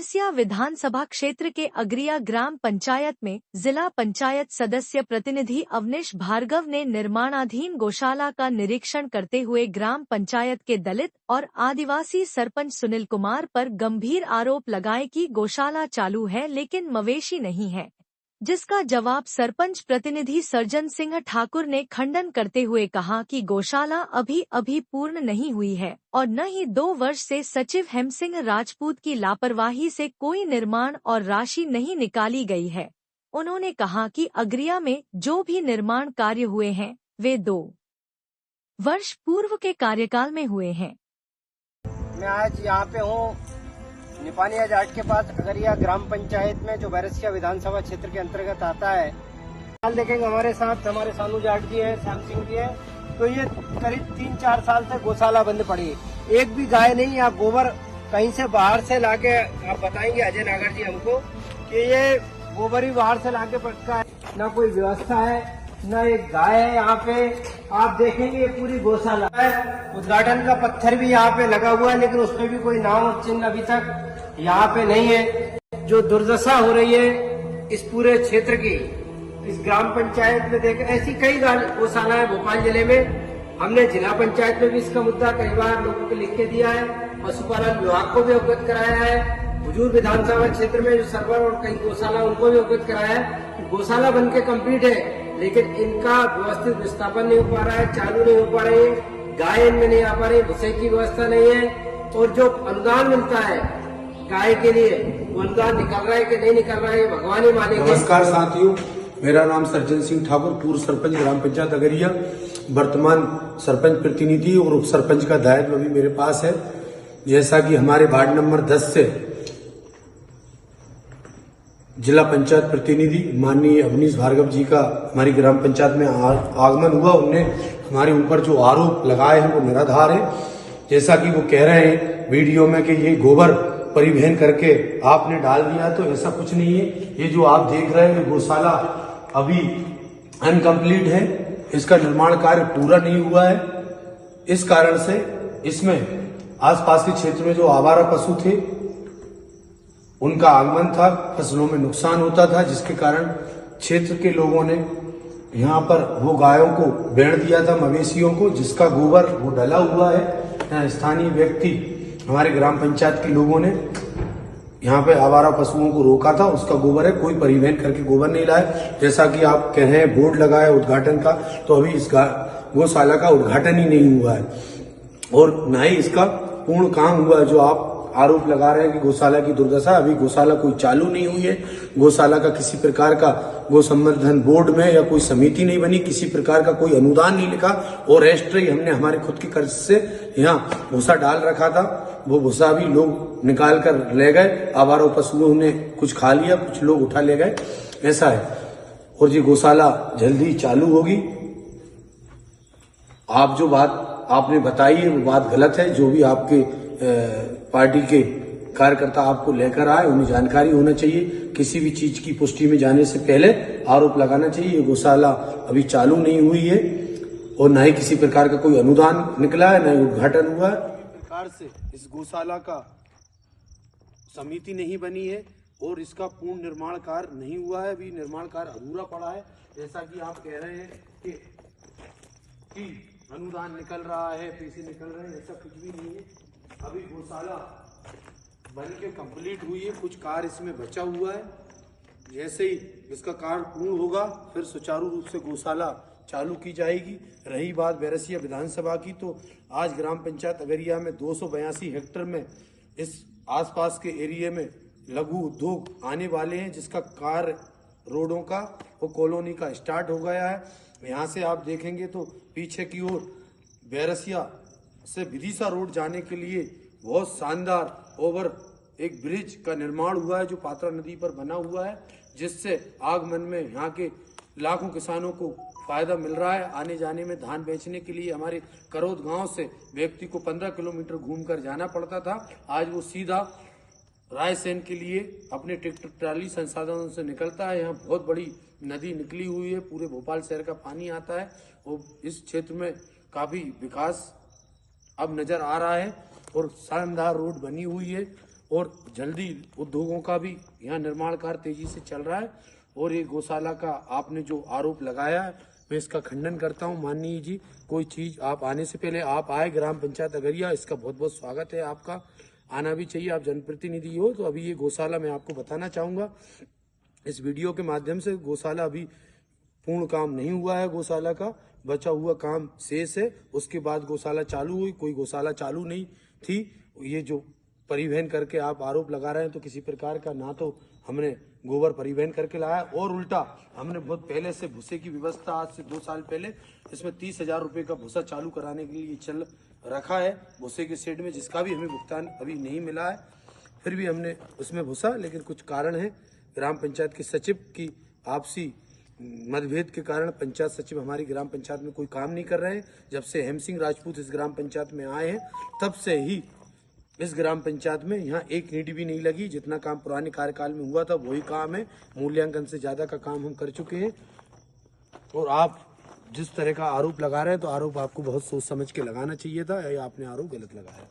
बैरसिया विधानसभा क्षेत्र के अगरिया ग्राम पंचायत में जिला पंचायत सदस्य प्रतिनिधि अवनीश भार्गव ने निर्माणाधीन गौशाला का निरीक्षण करते हुए ग्राम पंचायत के दलित और आदिवासी सरपंच सुनील कुमार पर गंभीर आरोप लगाए कि गौशाला चालू है लेकिन मवेशी नहीं है, जिसका जवाब सरपंच प्रतिनिधि सर्जन सिंह ठाकुर ने खंडन करते हुए कहा कि गौशाला अभी पूर्ण नहीं हुई है और न ही 2 वर्ष से सचिव हेमसिंह राजपूत की लापरवाही से कोई निर्माण और राशि नहीं निकाली गई है। उन्होंने कहा कि अगरिया में जो भी निर्माण कार्य हुए हैं वे 2 वर्ष पूर्व के कार्यकाल में हुए हैं। मैं आज यहाँ पे हूँ निपानिया जाट के पास अगरिया ग्राम पंचायत में, जो बैरसिया विधानसभा क्षेत्र के अंतर्गत आता है। हाल देखेंगे हमारे साथ हमारे सानू जाट जी है, श्याम सिंह जी है। तो ये करीब 3-4 साल से गौशाला बंद पड़ी है, एक भी गाय नहीं। आप गोबर कहीं से बाहर से लाके, आप बताएंगे अजय नागर जी हमको कि ये गोबर ही बाहर से लाके पटका है, न कोई व्यवस्था है, न एक गाय है यहाँ पे। आप देखेंगे ये पूरी गौशाला है। उद्घाटन का पत्थर भी यहाँ पे लगा हुआ है, लेकिन उसपे भी कोई नाम चिन्ह अभी तक यहाँ पे नहीं है। जो दुर्दशा हो रही है इस पूरे क्षेत्र की, इस ग्राम पंचायत में देख, ऐसी कई गौशाला है भोपाल जिले में। हमने जिला पंचायत में भी इसका मुद्दा कई बार लोगों को लिख के दिया है, पशुपालन विभाग को भी अवगत कराया है, हुजूर विधानसभा क्षेत्र में जो सर्वर और कई गौशाला उनको भी अवगत कराया है कि गौशाला बन के कम्प्लीट है, लेकिन इनका व्यवस्थित विस्थापन नहीं हो पा रहा है, चालू नहीं हो पा रहे हैं, गाय इनमें नहीं आ पा रही, भूसे की व्यवस्था नहीं है। और जो अनुदान मिलता है गाय के लिए, वो अनुदान निकल रहा है कि नहीं निकल रहा है, भगवान ही मालिक है। नमस्कार साथियों, मेरा नाम सर्जन सिंह ठाकुर, पूर्व सरपंच ग्राम पंचायत अगरिया, वर्तमान सरपंच प्रतिनिधि और उप सरपंच का दायित्व अभी मेरे पास है। जैसा कि हमारे वार्ड नंबर 10 से जिला पंचायत प्रतिनिधि माननीय अवनीश भार्गव जी का हमारी ग्राम पंचायत में आगमन हुआ, उनने हमारे ऊपर जो आरोप लगाए हैं वो निराधार है। जैसा कि वो कह रहे हैं वीडियो में कि ये गोबर परिवहन करके आपने डाल दिया, तो ऐसा कुछ नहीं है। ये जो आप देख रहे हैं गौशाला अभी अनकम्प्लीट है, इसका निर्माण कार्य पूरा नहीं हुआ है। इस कारण से इसमें आसपास के क्षेत्र में जो आवारा पशु थे उनका आगमन था, फसलों में नुकसान होता था, जिसके कारण क्षेत्र के लोगों ने यहाँ पर वो गायों को बेच दिया था, मवेशियों को, जिसका गोबर वो डला हुआ है। स्थानीय व्यक्ति हमारे ग्राम पंचायत के लोगों ने यहाँ पे आवारा पशुओं को रोका था, उसका गोबर है, कोई परिवहन करके गोबर नहीं लाए। जैसा कि आप कह रहे हैं बोर्ड लगा है उद्घाटन का, तो अभी इस गौशाला का उद्घाटन ही नहीं हुआ है और न ही इसका पूर्ण काम हुआ है। जो आप आरोप लगा रहे हैं कि गौशाला की दुर्दशा, अभी गौशाला कोई चालू नहीं हुई है। गौशाला का किसी प्रकार का गौ संवर्धन बोर्ड में या कोई समिति नहीं बनी, किसी प्रकार का कोई अनुदान नहीं लिखा और एक्स्ट्रा हमने हमारे खुद के खर्च से यहाँ भूसा डाल रखा था। वो भूसा भी लोग निकाल कर ले गए, आवारा पशुओं ने कुछ खा लिया, कुछ लोग उठा ले गए, ऐसा है। और ये गौशाला जल्दी चालू होगी। आप जो बात आपने बताई है वो बात गलत है। जो भी आपके पार्टी के कार्यकर्ता आपको लेकर आए उन्हें जानकारी होना चाहिए। किसी भी चीज की पुष्टि में जाने से पहले आरोप लगाना चाहिए। ये गौशाला अभी चालू नहीं हुई है और न ही किसी प्रकार का कोई अनुदान निकला है, न ही उद्घाटन हुआ है। प्रकार से इस गौशाला का समिति नहीं बनी है और इसका पूर्ण निर्माण कार्य नहीं हुआ है, अभी निर्माण कार्य अधूरा पड़ा है। जैसा कि आप कह रहे हैं कि अनुदान निकल रहा है, पैसे निकल रहे हैं, ऐसा कुछ भी नहीं है। अभी गौशाला बन के कंप्लीट हुई है, कुछ कार्य इसमें बचा हुआ है। जैसे ही इसका कार्य पूर्ण होगा फिर सुचारू रूप से गौशाला चालू की जाएगी। रही बात बैरसिया विधानसभा की, तो आज ग्राम पंचायत अगरिया में 282 हेक्टेयर में इस आसपास के एरिया में लघु उद्योग आने वाले हैं, जिसका कार्य रोडों का और कॉलोनी का स्टार्ट हो गया है। यहाँ से आप देखेंगे तो पीछे की ओर बैरसिया से विदिशा रोड जाने के लिए बहुत शानदार ओवर एक ब्रिज का निर्माण हुआ है, जो पात्रा नदी पर बना हुआ है, जिससे आगमन में यहाँ के लाखों किसानों को फायदा मिल रहा है। आने जाने में धान बेचने के लिए हमारे करौद गांव से व्यक्ति को 15 किलोमीटर घूमकर जाना पड़ता था, आज वो सीधा रायसेन के लिए अपने ट्रैक्टर ट्राली संसाधनों से निकलता है। यहाँ बहुत बड़ी नदी निकली हुई है, पूरे भोपाल शहर का पानी आता है और इस क्षेत्र में काफी विकास अब नजर आ रहा है और शानदार रोड बनी हुई है और जल्दी उद्योगों का भी यहाँ निर्माण कार्य तेजी से चल रहा है। और ये गौशाला का आपने जो आरोप लगाया है, मैं इसका खंडन करता हूँ। माननीय जी, कोई चीज आप आने से पहले आप आए ग्राम पंचायत अगरिया, इसका बहुत बहुत स्वागत है आपका, आना भी चाहिए, आप जनप्रतिनिधि हो। तो अभी ये गौशाला मैं आपको बताना चाहूँगा इस वीडियो के माध्यम से, गौशाला अभी पूर्ण काम नहीं हुआ है, गौशाला का बचा हुआ काम शेष है। उसके बाद गौशाला चालू हुई, कोई गौशाला चालू नहीं थी। ये जो परिवहन करके आप आरोप लगा रहे हैं, तो किसी प्रकार का ना तो हमने गोबर परिवहन करके लाया, और उल्टा हमने बहुत पहले से भूसे की व्यवस्था, आज से 2 साल पहले इसमें 30,000 रुपये का भूसा चालू कराने के लिए चल रखा है भूसे के शेड में, जिसका भी हमें भुगतान अभी नहीं मिला है। फिर भी हमने उसमें भूसा, लेकिन कुछ कारण है ग्राम पंचायत के सचिव की आपसी मतभेद के कारण पंचायत सचिव हमारी ग्राम पंचायत में कोई काम नहीं कर रहे हैं। जब से हेम सिंह राजपूत इस ग्राम पंचायत में आए हैं, तब से ही इस ग्राम पंचायत में यहाँ एक ईंट भी नहीं लगी। जितना काम पुराने कार्यकाल में हुआ था वही काम है, मूल्यांकन से ज्यादा का काम हम कर चुके हैं। और आप जिस तरह का आरोप लगा रहे हैं, तो आरोप आपको बहुत सोच समझ के लगाना चाहिए था, या आपने आरोप गलत लगाया।